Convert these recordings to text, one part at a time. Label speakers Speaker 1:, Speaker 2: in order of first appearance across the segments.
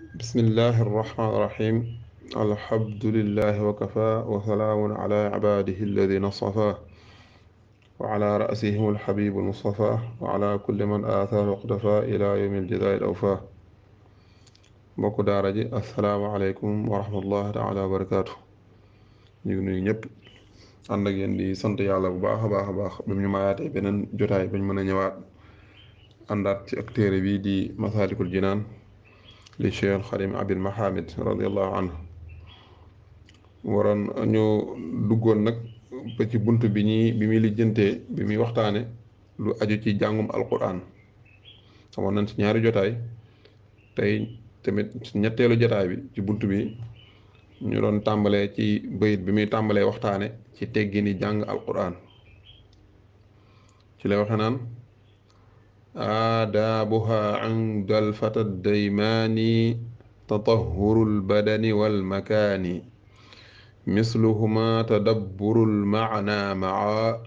Speaker 1: bismillahi irrahmani irrahim alhamdulillahi wa kafa wa salaamun ala ibaadihi alladina stafa wa ala rasihim alxabibu almustafa wa ala kulli man aathahu iqtafa ila yawmi aljazaai alawfa mbokku daara ji assalaamu aleykum wa rahmatullahi taala wa barakaatu. ñu ngi nuyu ñëpp ànd ak yéen di sant yàlla bu baax a baax a baax ba ñu mayaatee beneen jotaay bañ mën a ñëwaat àndaat ci ak téere bii di masaalikul jinaan li Cheikh Xadim Abil Mahamid radiallahu anhu waroon ñu duggoon nag ba ci bunt bi muy lijjantee bi muy waxtaane lu aju ci jàngum alquran xamoon nañ ci ñaari jotaay tey tamit ñetteelu jotaay bi ci bunt bi ñu doon tàmbalee ci bayit bi muy tàmbalee waxtaane ci teggini jàng alquran ci lay waxe naan aadaabuha inda alfata daymaani tatahuru albadani walmakaani misluhuma tadabburu almaana maa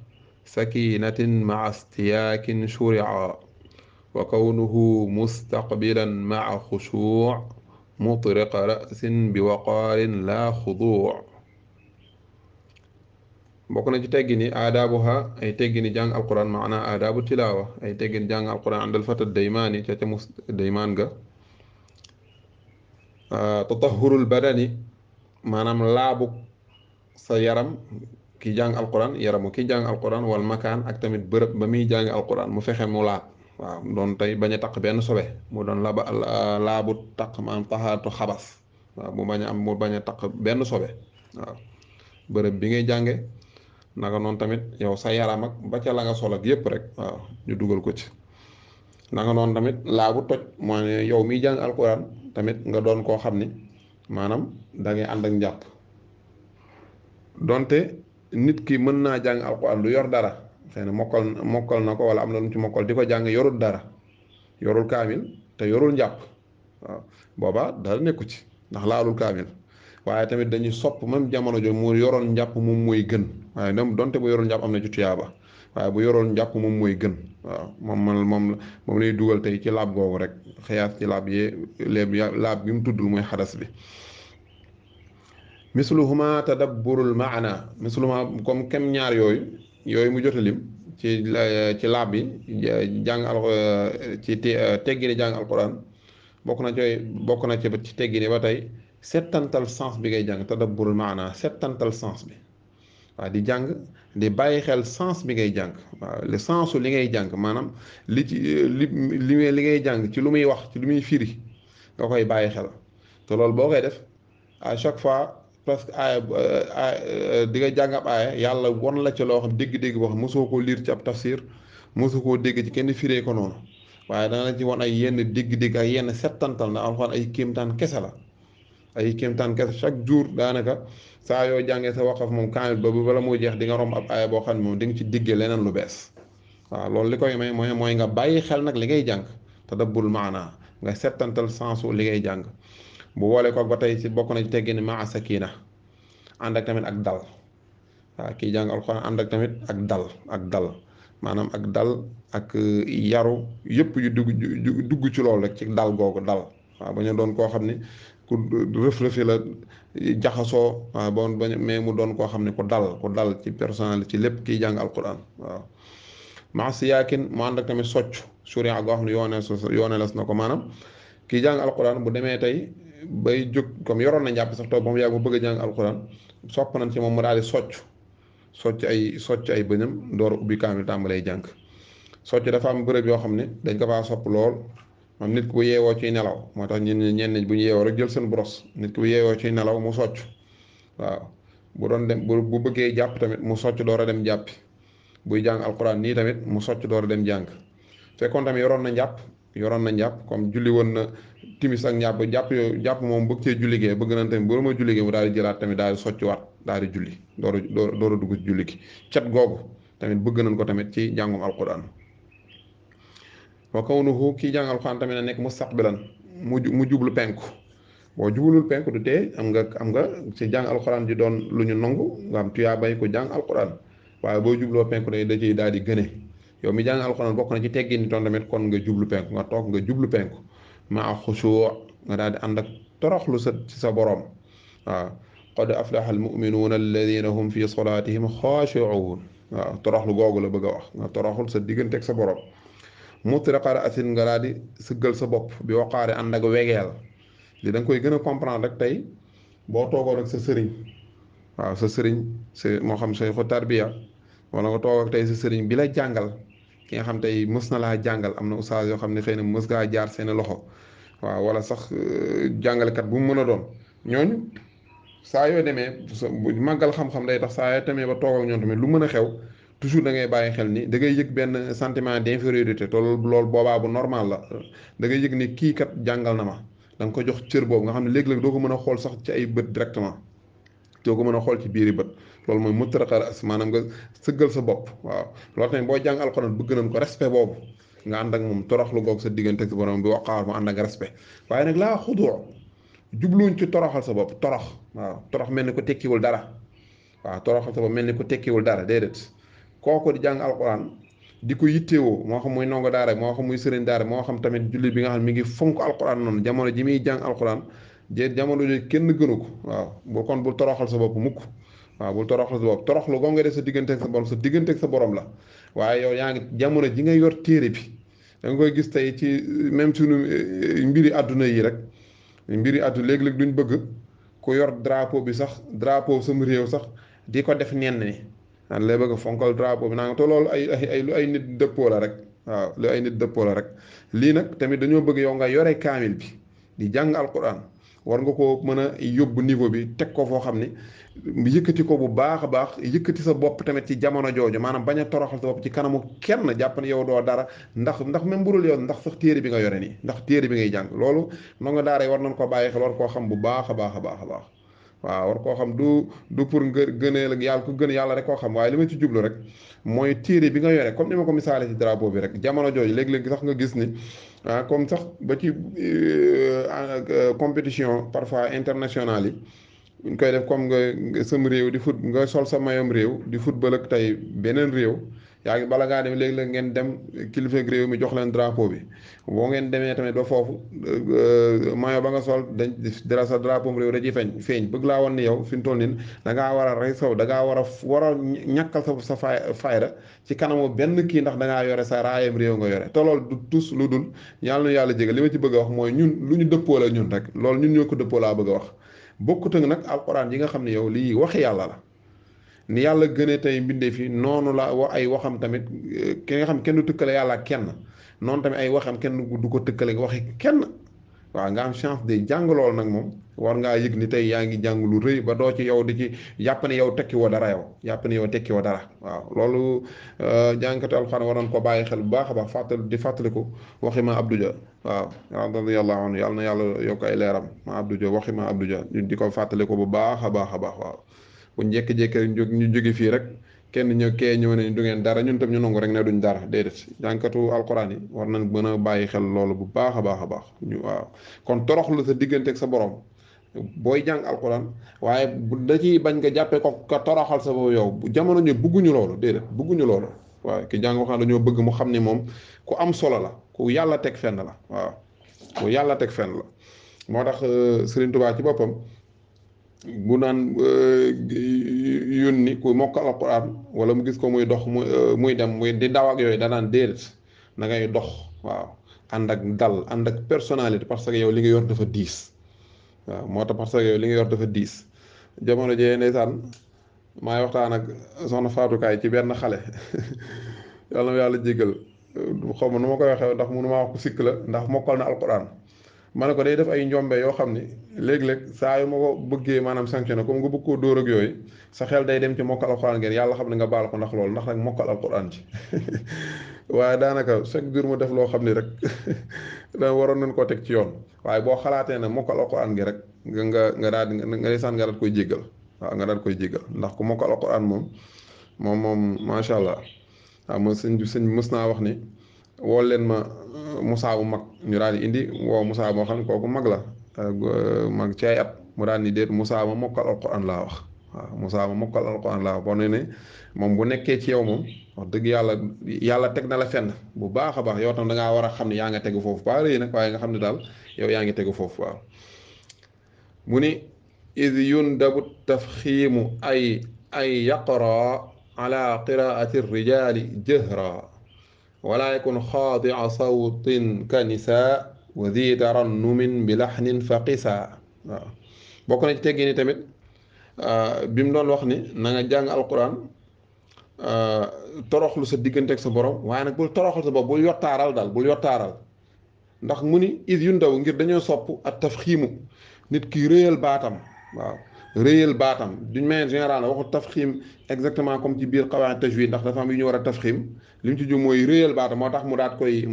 Speaker 1: sakinatin maa istiyaakin shurica wa kawnuhu mustaqbilan maa xushuuc mutriqa rasin biwaqaarin laa xuduuc. bokk na ci teggini aadaabuha ay teggini jàng alquran maanaa aadaabu tilaawa ay teggini jàng alquran àndal fata daymaani ca mus daymaan ga tatahurul badani maanaam laabu sa yaram ki jàng alquran yaramu ki jàng alquran wal makaan ak tamit bërëb ba muy jàng alquran mu fexe mu laab waaw doon tey bañ a taq benn sobe mu doon laabu taq maanaam taxaatu xabas waaw mu bañ a taq benn sobe waaw bërëb bi ngay jànge naka noonu tamit yow sa yaram ak ba ca la nga sol ak yépp rek waaw ñu dugal ko ci naka noonu tamit laabu toj mooy ne yow miy jàng alquran tamit nga doon koo xam ni maanaam da ngay ànd ak njàpp donte nit ki mën naa jàng alquran lu yor dara xëy na mokkal na ko wala am na lu ci mokkal di ko jàng yorul dara yorul kaamil te yorul njàpp waaw boobaa dara nekku ci ndax laalul kaamil waaye tamit dañuy sopp même jamono jo mu yoroon njàpp moom mooy gën waaye donte bu yoroon njàpp am na ci tuyaaba waaye bu yoroon njàpp moom mooy gën waaw moom lay dugal tey ci laab googu rek xëyaat ci laab laab bi mu tuddul mooy xadas bi misluhuma tadabburul maana misluhuma comme kem ñaar yooyu mu jot a lim ci laab bi jàng ci teggini jàng alquran bokk na ci teggini ba tey settantal sens bi ngay jàng tadabburul maana settantal sens bi waaw di jàng di bàyyi xel sens bi ngay jàng waaw le sensu li ngay jàng maanaam li ngay jàng ci lu muy wax ci lu muy firi nga koy bàyyi xel te loolu boo koy def à chaque fois presque aaya di nga jàng ab aaya yàlla won la ci loo xam dégg-dégg boo xam mosoo koo liir ci ab tafsir mosoo koo dégg ci kenn firee ko noonu waaye dana la ci won ay yenn dégg-dégg ak yenn settantal na alxuraan ay kéemtaan kese la ay kéemtaan kese chaque jour daanaka saa yoo jàngee sa waqaf moom kaamil ba bala moo jeex di nga romb ab aaya boo xam ne moom di nga ci diggee leneen lu bees waaw loolu li koy may mooy nga bàyyi xel nag li ngay jàng tadabbur maanaa nga settantal sensu li ngay jàng bu woolee ko ba tey ci bokk na ci teggini maa sakina ànd ak tamit ak dal waaw kii jàng alxuraan ànd ak tamit ak dal maanaam ak dal ak yaru yëpp yu dugg ci loolu rek ci dal googu dal waaw ba ñu doon koo xam ne ku rëf-rëfi la jaxasoo waaw mais mu doon koo xam ne ku dal ci personnel ci lépp kiy jàng alquran waaw maa si yaakin mu ànd ak tamit socc suria goo xam ne yooneles na ko maanaam kiy jàng alquran bu demee tey bay jóg comme yoroon na njàpp sax toog ba mu yàgg bu bëgg a jàng alquran sopp nañ ci moom mu daal di socc ay bëñam door ubbi kaamil tàmbalay jàng socc dafa am bërëb yoo xam ne dañ ko faa sopp lool moom nit ku yeewoo ciy nelaw moo tax ñenn bu ñu yeewoo rek jël seen boros nit ku yeewoo ciy nelaw mu socc waaw bu doon dem bu bëggee jàpp tamit mu socc door a dem jàppi buy jàng alquran nii tamit mu socc door a dem jàng fekkoon tamit yoroon na njàpp comme julli woon na timis ak jàpp moom bëgg cee julli gee bëgg nañ tamit bu ma julli gee mu daal di jëlaat tamit daal di socc waat daal di julli door a dugg ci julli gi cet googu tamit bëgg nañ ko tamit ci jàngum alquran wa kawnuhu kii jàng alquran tamit na nekk mustaqbilan mu jublu penku boo jublul penku du tee am nga ci jàng alquran ji doon lu ñu nangu nga am tuyaa bay ko jàng alquran waaye boo jubloo penku day da ciy daal di gëne yow mi jàng alxuraan bokk na ci teggin ni toon tamit kon nga jublu penku nga toog nga jublu penku maa xusuu nga daal di ànd ak toroxlu sa ci sa borom waaw qad aflaha almuminuuna alladina hum fi solatihim xaashiuun waaw toroxlu googu la bëgg a wax nga toroxul sa diggante ak sa borom mutraqa ra'sin nga daal di sëggal sa bopp bi waqaare ànd ak wegeel li da nga koy gën a comprendre rek tey boo toogoon ak sa sëriñ waaw sa sëriñ moo xam say tarbiya wala nga toog ak tey sa sëriñ bi la jàngal ki nga xam tey mës na laa jàngal am na ustaas yoo xam ne xëy na mës ngaa jaar seeni loxo waaw wala sax jàngalekat bu mu mën a doon ñooñu saa yoo demee bu màggal xam-xam day tax saa yoo demee ba toog ak ñoom tamit lu mën a xew toujours da ngay bàyyi xel ni da ngay yëg benn sentiment d'infériorité te loolu boobaa bu normal la da ngay yëg ni kii kat jàngal na ma da nga ko jox cër boobu nga xam ne léeg-léeg doo ko mën a xool sax ci ay bët directement doo ko mën a xool ci biiri bët loolu mooy mutraqa ras maanaam nga sëggal sa bopp waaw loolu tamit boo jàng alxuraan bëgg nañ ko respect boobu nga ànd ak moom toroxlu goog sa diggante ak sa borom bi waqaar mu ànd ak respect waaye nag laa xudoo jubluwuñ ci toroxal sa bopp torox waaw torox mel ni ko tekkiwul dara waaw toroxal sa bopp mel ni ko tekkiwul dara déedéet kooku di jàng alxuraan di ko yittewoo moo xam muy ndongo daara moo xam muy sëriñ daara moo xam tamit julli bi nga xam mi ngi fonk alxuraan noonu jamono ji muy jàng alxuraan jamono jooju kenn gënu ko waaw bu kon bul toroxal sa bopp mukk waaw bul toroxal sa bopp toroxlu goo nga def sa diggante ak sa diggante ak sa borom la waaye yow yaa ngi jamono ji nga yor téere bi da nga koy gis tey ci même suñu mbiri àdduna yi rek mbiri àdduna léeg-léeg duñ bëgg ku yor drapeau bi sax drapeau sama réew sax di ko def ñenn ni daan lay bëgg fonkal drapeau bi naa nga te loolu ay lu ay nit dëppoo la rek waaw lu ay nit dëppoo la rek lii nag tamit dañoo bëgg yow nga yore kaamil bi di jàng alquran war nga ko mën a yóbbu niveau bi teg ko foo xam ni yëkkati ko bu baax a baax yëkkati sa bopp tamit ci jamono jooju maanaam bañ a toroxal sa bopp ci kanamu kenn jàpp ne yow doo dara ndax même burul yow ndax sax téere bi nga yore nii ndax téere bi ngay jàng loolu ndongo daara yi war nañ ko bàyyi xel war koo xam bu baax a baax a baax a baax waaw war koo xam du pour nga gëneel ak yàlla ko gën yàlla rek koo xam waaye li ma ci jublu rek mooy téere bi nga yore comme ni ma ko misaale ci drapeau bi rek jamono jooju léeg-léeg sax nga gis ni comme sax ba ci compétition parfois internationale yi ñu koy def comme nga sam réew di foot nga sol sa mayom réew di football ak tey beneen réew yaa ngi bala ngaa dem léegi-léeg ngeen dem kilifa réew mi jox leen drapeau bi boo ngeen demee tamit ba foofu mayo ba nga sol dañ dara sa drapeau réew da ciy feeñ bëgg laa woon ni yow fi mu toll nii da ngaa war a rey saw da ngaa war a ñàkkal sa fayda ci kanamu benn kii ndax da ngaa yore sa raayam réew nga yore te loolu du tus lu dul yàlla na yàlla jégal li ma ci bëgg a wax mooy ñun lu ñu dëppoo la ñun rek loolu ñun ñoo ko dëppoo laa bëgg a wax bokkut ak nag alxuraan yi nga xam ne yow lii waxi yàlla la ni yàlla gënee tey mbindee fi noonu la ay waxam tamit ki nga xam kenn du tëkkale yàlla kenn noonu tamit ay waxam kenn du ko tëkkale waxi kenn waaw nga am chance de jàng lool nag moom war ngaa yëg ni tey yaa ngi jàng lu rëy ba doo ci yow di ci yàpp ne yow tekki woo dara yow yàpp ne yow tekki woo dara waaw loolu jàngkatu alxuraan war nañ ko bàyyi xel bu baax a baax fàttaliku waxi ma Abdou Dia waaw radiyallahu anhu yàlla na yàlla yokk ay leeram ma Abdou Dia waxi ma Abdou Dia di ko fàttaliku bu baax a baax a baax waaw bu njekki-jékki ñu jóge fii rek kenn ñëw ne du ngeen dara ñun tam ñu nangu rek ne duñ dara déedéet jànkatu alquran yi war nañ mën a bàyyi xel loolu bu baax a baax a baax waaw kon toroxlu sa diggante ak sa borom booy jàng alquran waaye da ciy bañ nga jàppee ko ka toroxal sa bopp yow jamono ñu bëgguñu loolu déedéet bëgguñu loolu waaw ki jàng waxaan dañoo bëgg mu xam ni moom ku am solo la ku yàlla teg fenn la waaw ku yàlla teg fenn la moo tax Serigne Touba ci boppam bu naan yónni ku mokkal alquran wala mu gis ko muy dox muy dem muy di daw ak yooyu danaan déedéet na ngay dox waaw ànd ak dal ànd ak personnalité parce que yow li nga yor dafa diis waaw moo tax parce que yow li nga yor dafa diis jamono jee ndeysaan maay waxtaan ak soxna faatukaay ci benn xale yàlla na yàlla jégal xaw ma nu ma koy waxee ndax mënu maa wax ko sikk la ndax mokkal na alquran ma ne ko day def ay njombe yoo xam ni léeg-léeg saa yu ma ko bëggee maanaam sanctionné comme nga bëgg koo dóor ak yooyu sa xel day dem ci mokkal alquran ngeen yàlla xam ne nga baal ko ndax loolu ndax nag mokkal alquran ci waaye daanaka chaque jour mu def loo xam ni rek da waroon nañ koo teg ci yoon waaye boo xalaatee ne mokkal alquran gi rek nga daal nga desaan nga daal koy jéggal waaw nga daal koy jéggal ndax ku mokkal alquran moom macha allah waaw ma sëñ mës naa wax ni woo leen ma Moussa bu mag ñu daal di indi woo Moussa moo xam ne kooku mag la mag ci ay at mu daal ni déet Moussa ma mokkal alquran laa wax waaw Moussa ma mokkal alquran laa boo ne ne moom bu nekkee ci yow moom wax dëgg yàlla yàlla teg na la fenn bu baax a baax yow tam da ngaa war a xam ne yaa nga tegu foofu pas rëy nag waaye nga xam ne daal yow yaa ngi tegu foofu waaw mu ni id yundabu tafxiimu ay yaqra ala qiraati rijali jëhra wala yakun xaadia sawtin ka nisa wa di tarannumin bi laxnin faqisa waaw bokk na ci teggi ni tamit bi mu doon wax ni na nga jàng alquran toroxlu sa diggante ak sa borom waaye nag bul toroxlu sa bopp bul yottaaral daal bul yottaaral ndax mu ni is yu ndaw ngir dañoo sopp ak tafxiimu nit ki réyal baatam waaw réyal baatam d'une manière générale waxu tafxiim exactement comme ci biir qawaid tajwid ndax dafa am yu ñu war a tafxiim li mu ci jub mooy réyal baatam moo tax mu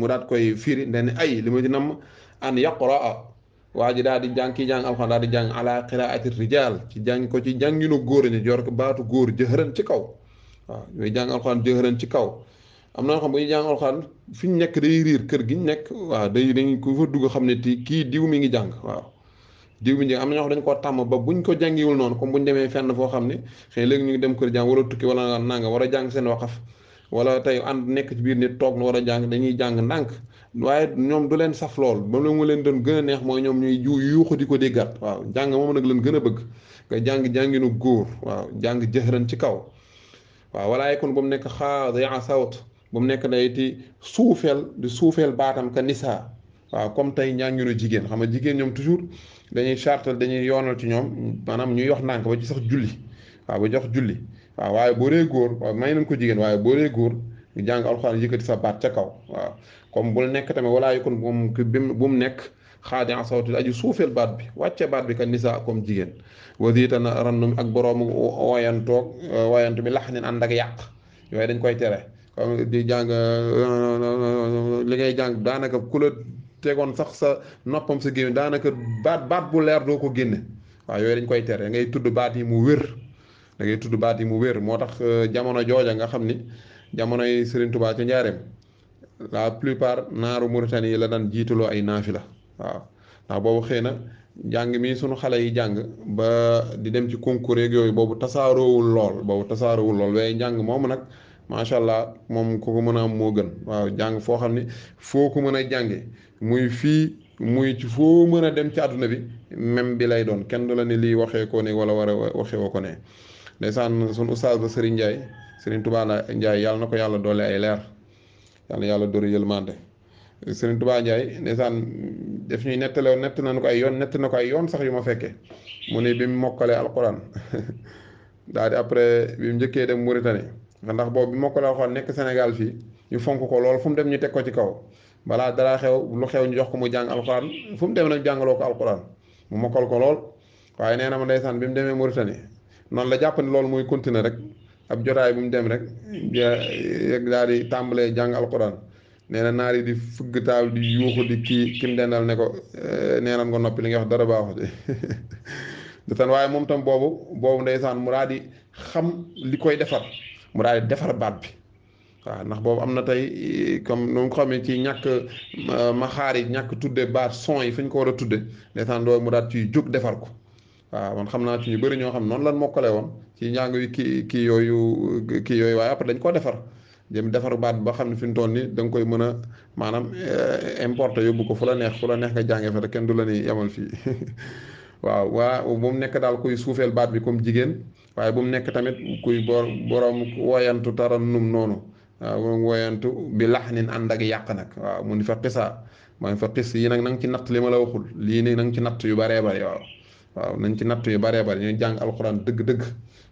Speaker 1: daat koy firi ndeni ay li ma ci namm an yaqraa waa ji daal di jàng kii jàng alxuraan daal di jàng ala qiraati rijal ci jàng ko ci jànginu góor ñi jor ko baatu góor jëhëran ci kaw waaw ñooy jàng alxuraan jëhëran ci kaw am na ñoo xam bu ñu jàng alxuraan fi ñu nekk day riir kër gi ñu nekk waaw dañ ko fa dugg xam ne kii diw mi ngi jàng waaw diw mi ngi am na ñoo xam dañ koo tàmm ba buñ ko jàngiwul noonu comme buñ demee fenn foo xam ne xëy léegi ñu ngi dem kër jàng wala tukki wala nanga war a jàng seen waqaf wala tey ànd nekk ci biir nit toog na war a jàng dañuy jàng ndànk waaye ñoom du leen saf lool ba mu leen doon gën a neex mooy ñoom ñuy yuuxu di ko déggat waaw jàng moom nag leen gën a bëgg nga jànginu góor waaw jàng jëxëran ci kaw waaw walaaye kon bu mu nekk xaadia sawt bu mu nekk day ti suufeel baatam ka nisaa waaw comme tey njànginu jigéen xam nga jigéen ñoom toujours dañuy chartal dañuy yoonal ci ñoom maanaam ñuy wax ndànk ba ci sax julli waaw ba jox julli waaw waaye boo dee góor waaw may nañ ko jigéen waaye boo dee góor nga jàng alxuraan yëkkati sa baat ca kaw waaw comme bul nekk tamit walaa yukun bu mu nekk xaadi a sawti aju suufeel baat bi wàcce baat bi ka nisaa comme jigéen wasiita na rannum ak boroomu wayantu bi lax nin ànd ak yàq yooyu dañ koy tere comme di jàng li ngay jàng daanaka ku la tegoon sax sa noppam sa gémmiñ daanaka baat bu leer doo ko génne waaw yooyu dañ koy tere ngay tudd baat yi mu wér da ngay tudd baat yi mu wér moo tax jamono jooja nga xam ni jamonoy Serigne Touba ci njaareem la plupart naaru Mauritanie yi la daan jiitaloo ay naafila waaw ndax boobu xëy na jàng mi sunu xale yi jàng ba di dem ci concours yeeg yooyu boobu tasaaroowul lool waaye njàng moomu nag macha allah moom ku ko mën a am moo gën waaw jàng foo xam ne foo ko mën a jànge muy fii muy ci foo mën a dem ci àdduna bi même bi lay doon kenn du la ne lii waxee ko ne wala war a waxee woo ko ne ndeysaan sunu ustaas ba Serigne Ndiaye Serigne Touba Ndiaye yàlla na ko yàlla doole ay leer yàlla yàlla dóori yëlmande Serigne Touba Ndiaye ndeysaan def ñuy nett nañu ko ay yoon sax yu ma fekkee mu ne bi mu mokkalee alquran daal di après bi mu njëkkee dem Mauritanie ndax boobu bi mokkalee alquran nekk Sénégal fii ñu fonk ko lool fu mu dem ñu teg ko ci kaw balaa dara xew lu xew ñu jox ko mu jàng alquran fu mu dem nag jàngaloo ko alquran mu mokkal ko lool waaye nee na ma ndeysaan bi mu demee Mauritanie noonu la jàpp ne loolu mooy continuer rek ab jotaay bu mu dem rek daal di tàmbalee jàng alquran nee na naar yi di fëgg taal di yuuxu di ki mu dendal ne ko neenan nga noppi li nga wax dara baaxut de tan waaye moom tam boobu ndeysaan mu daal di xam li koy defar mu daal di defar baat bi waaw ndax boobu am na tey comme nu nga xam ne ci ñàkk maxaar yi ñàkk tudde baat son yi fi ñu ko war a tudde ndeysaan doo mu daal ciy jóg defar ko waaw man xam naa ci ñu bëri ñoo xam noonu lan mokkale woon ci njàng wi kii yooyu waaye après dañ koo defar jëm defar baat ba xam ne fi mu toll nii da nga koy mën a maanaam importer yóbbu ko fu la neex nga jàngee fa te kenn du la ni yamal fii waaw bu mu nekk daal kuy suufeel baat bi comme jigéen waaye bu mu nekk tamit kuy borom woyantu tarannum noonu waaw borom woyantu bi lax nin ànd ak yàq nag waaw mu ni fa xisa mooy fa xis yi nag na nga ci natt li ma la waxul lii nii na nga ci natt yu baree bari waaw nañ ci natt yu baree bari ñuy jàng alxuraan dëgg-dëgg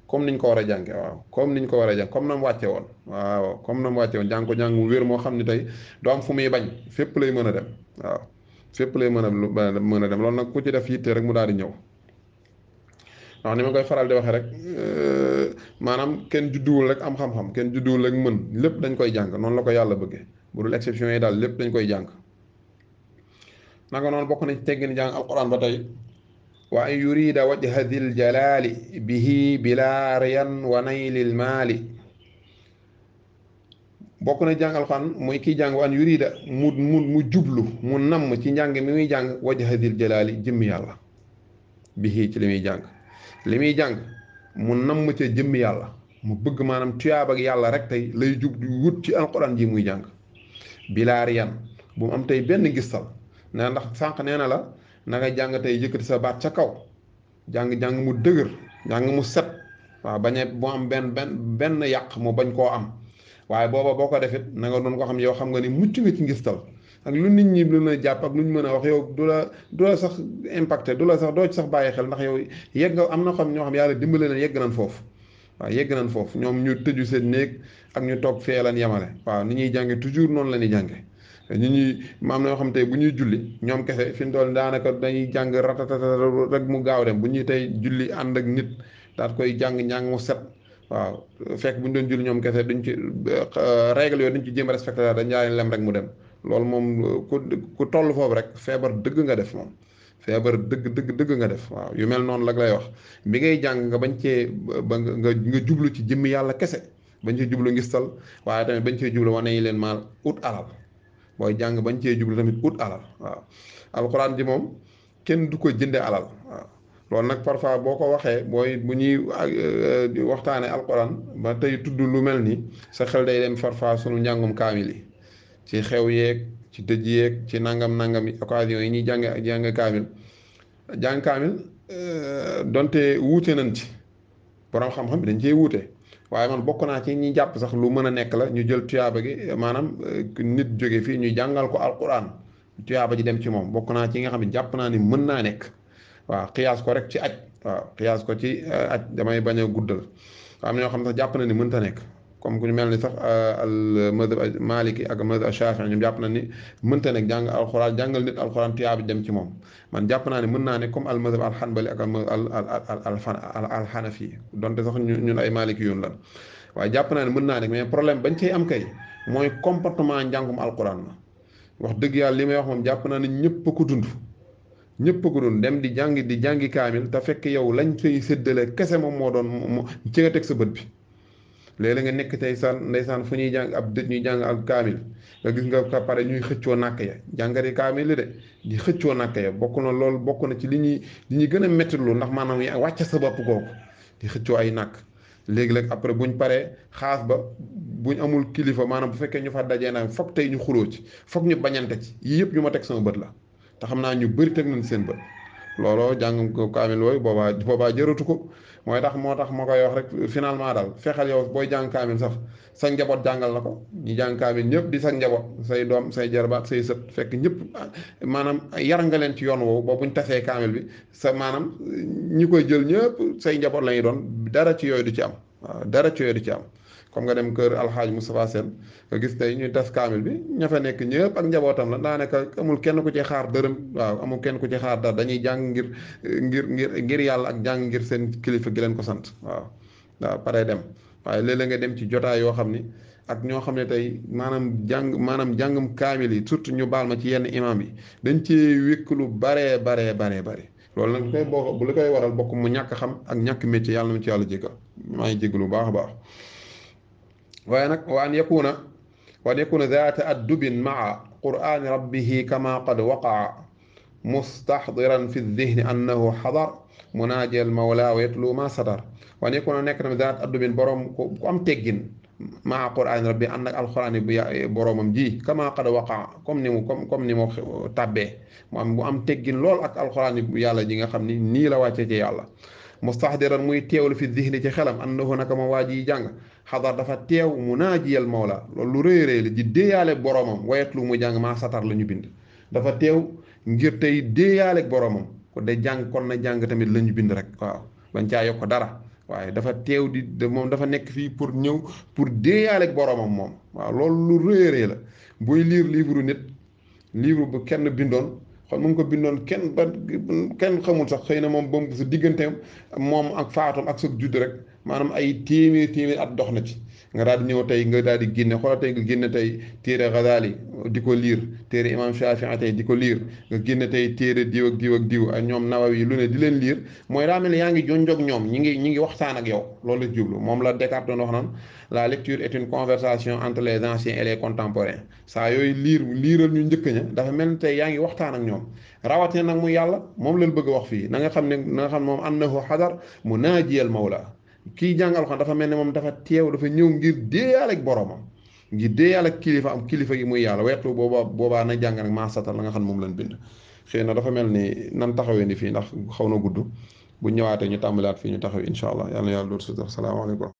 Speaker 1: comme niñ ko war a jànge waaw comme niñ ko war a jàng comme na mu wàcce woon waaw comme na mu wàcce woon jàng ko jàng mu wér moo xam ne tey doo am fu muy bañ fépp lay mën a dem waaw fépp lay mën a dem loolu nag ku ci def yitte rek mu daal di ñëw ndax ni ma koy faral di waxee rek maanaam kenn judduwul rek am xam-xam kenn judduwul rek mën lépp dañ koy jàng noonu la ko yàlla bëggee bu dul exception yi daal lépp dañ koy jàng naka noonu bokk nañ ci teggin jàng alxuraan ba tey wa an yurida wajha dil jalali bihi bila riyan wa naylil maali bokk na jàng alxuraan mooy kiy jàng wa an yurida mu jublu mu namm ci njàng mi muy jàng wajha dil jalali jëmm yàlla bihi ci li muy jàng mu namm ca jëmmi yàlla mu bëgg maanaam tuyaab ak yàlla rek tey lay jub di wut ci alquran ji muy jàng bilaar yan bu mu am tey benn gistal nee ndax sànq nee na la na nga jàng tey yëkkati sa baat ca kaw jàng-jàng mu dëgër jàng mu set waaw bañ a bu am benn yàq mu bañ koo am waaye booba boo ko defit na nga doon ko xam yow xam nga ni mucc nga ci ngistal ak lu nit ñi lu na jàpp ak lu ñu mën a wax yow du la sax impacté du la sax doo ci sax bàyyi xel ndax yow yegg nga am na xam ñoo xam yàlla dimbale na yegg nañ foofu waaw yegg nañ foofu ñoom ñu tëju seen néeg ak ñu toog fee lan yemale waaw ni ñuy jànge toujours noonu la ñuy jànge ñu ñuy am na yoo xam tey bu ñuy julli ñoom kese fi mu toll daanaka dañuy jàng ratatata rek mu gaaw dem bu ñuy tey julli ànd ak nit daat koy jàng mu set waaw fekk bu ñu doon julli ñoom kese duñ ci règle yooyu duñ ci jéem a respecté daal dañ jaay lem rek mu dem loolu moom ku toll foofu rek feebar dëgg nga def moom feebar dëgg nga def waaw yu mel noonu la lay wax bi ngay jàng nga bañ cee ba nga jublu ci jëmmi yàlla kese bañ cee jublu ngistal waaye tamit bañ cee jublu wane yi leen maal ut alal booy jàng bañ cee jublu tamit ut alal waaw alxuraan ji moom kenn du ko jënde alal waaw loolu nag parfois boo ko waxee booy bu ñuy waxtaane alxuraan ba tey tudd lu mel nii sa xel day dem parfois sunu njàngum kaamil yi ci xew yeeg ci dëj yeeg ci nangam yi occasion yi ñuy jàng kaamil donte wuute nañ ci borom xam-xam bi dañ cee wuute waaye man bokk naa ci ñi jàpp sax lu mën a nekk la ñu jël tuyaaba gi maanaam nit jóge fii ñu jàngal ko alquran tuyaaba ji dem ci moom bokk naa ci nga xam ne jàpp naa ni mën naa nekk waaw xiyaas ko rek ci aj waaw xiyaas ko ci aj damay bañ a guddal am na ñoo xam ne sax jàpp na ni mënta nekk comme ku ñu mel ni sax al madhab maliki ak madhab shafi'i ñoom jàpp na ni mënta nekk jàng alxuraan jàngal nit alxuraan tuyaaba ji dem ci moom man jàpp naa ne mën naa ne comme al madhab al hanbali ak al hanafi donte sax ñun ay maliki yoon lan waaye jàpp naa ne mën naa nekk mais problème bañ cay am kay mooy comportement njàngum alxuraan la wax dëgg yàlla li may wax moom jàpp naa ne ñëpp ko dund ñëpp ko doon dem di jàngi kaamil te fekk yow lañ fay séddale kese moom moo doon ci nga teg sa bët bi léeg-léeg nga nekk tey ndeysaan fu ñuy jàng ab dëj ñuy jàng ak kaamil nga gis nga pare ñuy xëccoo nàkk ya jàngari kaamil li de di xëccoo nàkk ya bokk na loolu bokk na ci li ñuy gën a méttilu ndax maanaam wàcc sa bopp kooku di xëccoo ay nàkk léegi-léeg après buñ paree xaas ba buñ amul kilifa maanaam bu fekkee ñu fa dajee nag foog tey ñu xuloo ci foog ñu bañante ci yii yëpp ñu ma teg sama bët la te xam naa ñu bëri teg nañ seen bët looloo jàng ko kaamil wooyu boobaa jëratu ko moo tax ma koy wax rek finalement daal fexeel yow booy jàng kaamil sax sa njaboot jàngal na ko ñu jàng kaamil ñëpp di sa njaboot say doom say jarbaat say sët fekk ñëpp maanaam yar nga leen ci yoon woowu ba buñ tasee kaamil bi sa maanaam ñi koy jël ñëpp say njaboot la ñuy doon dara ci yooyu du ci am waaw dara ci yooyu du ci am comme nga dem kër alxaaj Moustapha Sène nga gis tey ñuy tas kaamil bi ña fa nekk ñëpp ak njabootam la daanaka amul kenn ku ci xaar dërëm waaw amul kenn ku ci xaar dara dañuy jàng ngir yàlla ak jàng ngir seen kilifa gi leen ko sant waaw pare dem waaye léeg-léeg nga dem ci jotaay yoo xam ni ak ñoo xam ne tey maanaam jàngum kaamil yi surtout ñu baal ma ci yenn imam yi dañ ci wékk lu baree loolu nag koy bu li koy waral bokk mu ñàkk xam ak ñàkk métier yàlla na ma ci yàlla jéggal maa ngi jéggalu bu baax a baax waaye nag waan yakuna zaata addubin maa qur'aani rabbihi kama qad waqaa mustaxdiran fi dihni annahu xadar munaaji al mawla wa yatlu ma sadar waan yakuna nekk tamit zaata addubin boroom ku am teggin maa qur'aani rabbi ànd ak alxuraan yi boroomam ji kama qad waqaa comme ni mu tàbbee mu am teggin lool ak alxuraan yi yàlla ji nga xam ni nii la wàccee ci yàlla mustaxdiran muy teewlu fi dihni ci xelam annahu naka ma waa ji jàng xadar dafa teew munaajiyal mawla loolu lu rëy rëy la di déeyaale boroomam wayetlu mu jàng maa satar la ñu bind dafa teew ngir tey déeyaale boroomam ko de jàng kon na jàng tamit la ñu bind rek waaw bañ caa yokk dara waaye dafa teew moom dafa nekk fii pour ñëw pour déeyaale boroomam moom waaw loolu lu rëy rëy la booy lire livre nit livre bu kenn bindoon kon mu ngi ko bindoon kenn xamul sax xëy na moom ba mu sa digganteem moom ak faatam ak sa judd rek maanaam ay téeméer at dox na ci nga daal di ñëw tey nga daal di génne xoolal tey nga génne tey téere Ghazali di ko liir téere imam Shafi'i tey di ko liir nga génne tey téere diw ak diw ak ñoom Nawawi lu ne di leen liir mooy daa mel ne yaa ngi jonjog ñoom ñi ngi waxtaan ak yow loolu la jublu moom la Descartes doon wax naan la lecture est une conversation entre les anciens et les contemporains saa yooyu liiral ñu njëkk ña dafa mel ni tey yaa ngi waxtaan ak ñoom rawatina nag mu yàlla moom lañ bëgg a wax fii na nga xam moom annahu xadar munaajiyal mawla kii jàng alxuraan dafa mel ne moom dafa teew dafa ñëw ngir déeyaale ak boromam ngir déeyaale ak kilifa am kilifa gi muy yàlla weextu boobaa na jàng nag maa satal la nga xam ne moom lañ bind xëy na dafa mel ni nan taxawee ni fii ndax xaw na gudd bu ñëwaatee ñu tàmbalaat fii ñu taxaw incha allah yàlla na yàlla doon sutur salaamaaleykum